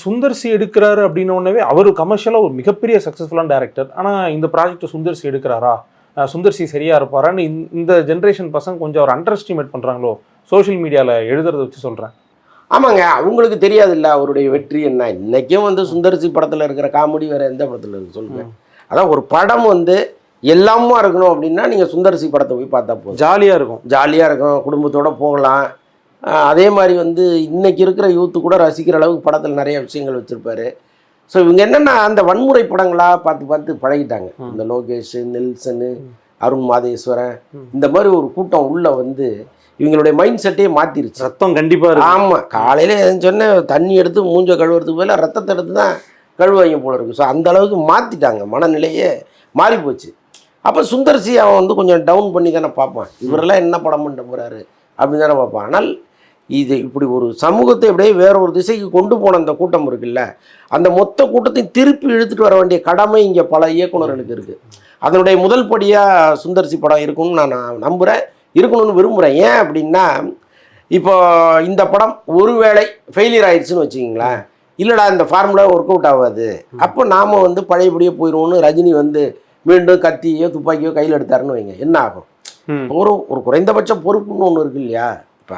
Sundar C எடுக்கிறாரு அப்படின்னோடனே அவர் கமர்ஷியலாக ஒரு மிகப்பெரிய சக்ஸஸ்ஃபுல்லான டேரக்டர். ஆனால் இந்த ப்ராஜெக்ட் சுந்தர் சி எடுக்கிறாரா, சுந்தர் சி சரியா இருப்பாரான்னு இந்த ஜென்ரேஷன் பசங்க கொஞ்சம் அவர் அண்டர் எஸ்டிமேட் பண்ணுறாங்களோ, சோஷியல் மீடியாவில் எழுதுறத வச்சு சொல்கிறேன். ஆமாங்க, அவங்களுக்கு தெரியாது இல்லை அவருடைய வெற்றி என்ன. இன்றைக்கும் வந்து சுந்தர் சி படத்தில் இருக்கிற காமெடி வேறு எந்த படத்தில் இருக்குது சொல்லுங்கள். அதான் ஒரு படம் வந்து எல்லாமும் இருக்கணும் அப்படின்னா நீங்கள் சுந்தர் சி படத்தை போய் பார்த்தா போதும். ஜாலியாக இருக்கும், குடும்பத்தோடு போகலாம். அதே மாதிரி வந்து இன்றைக்கி இருக்கிற யூத்து கூட ரசிக்கிற அளவுக்கு படத்தில் நிறைய விஷயங்கள் வச்சுருப்பாரு. ஸோ இவங்க என்னென்னா அந்த வன்முறை படங்களாக பார்த்து பார்த்து பழகிட்டாங்க. இந்த லோகேஷ், நெல்சனு, அருண் மாதேஸ்வரன், இந்த மாதிரி ஒரு கூட்டம் உள்ளே வந்து இவங்களுடைய மைண்ட் செட்டையே மாற்றிருச்சு. ரத்தம் கண்டிப்பாக. ஆமாம், காலையில் எதுன்னு சொன்னால் தண்ணி எடுத்து மூஞ்ச கழுவுறதுக்கு பதிலாக ரத்தத்தை எடுத்து தான் கழுவாங்க போல இருக்குது. ஸோ அந்த அளவுக்கு மாற்றிட்டாங்க, மனநிலையே மாறி போச்சு. அப்போ சுந்தர் சி அவன் வந்து கொஞ்சம் டவுன் பண்ணி தானே பார்ப்பான், இவரெல்லாம் என்ன படம் பண்ண போகிறாரு அப்படின்னு தானே பார்ப்பான். ஆனால் இது இப்படி ஒரு சமூகத்தை இப்படியே வேற ஒரு திசைக்கு கொண்டு போன அந்த கூட்டம் இருக்குல்ல, அந்த மொத்த கூட்டத்தையும் திருப்பி இழுத்துட்டு வர வேண்டிய கடமை இங்கே பல இயக்குநர்களுக்கு இருக்குது. அதனுடைய முதல் படியாக சுந்தர் சி படம் இருக்குன்னு நான் நம்புகிறேன், இருக்கணும்னு விரும்புகிறேன். ஏன் அப்படின்னா, இப்போ இந்த படம் ஒருவேளை ஃபெயிலியர் ஆயிடுச்சுன்னு வச்சுக்கிங்களேன், இல்லைடா இந்த ஃபார்முலா ஒர்க் அவுட் ஆகாது, அப்போ நாம் வந்து பழையபடியே போயிடுவோன்னு ரஜினி வந்து மீண்டும் கத்தியோ துப்பாக்கியோ கையில் எடுத்தாருன்னு வைங்க, என்ன ஆகும்? ஒரு குறைந்தபட்ச பொறுப்புன்னு ஒன்று இருக்கு இல்லையா?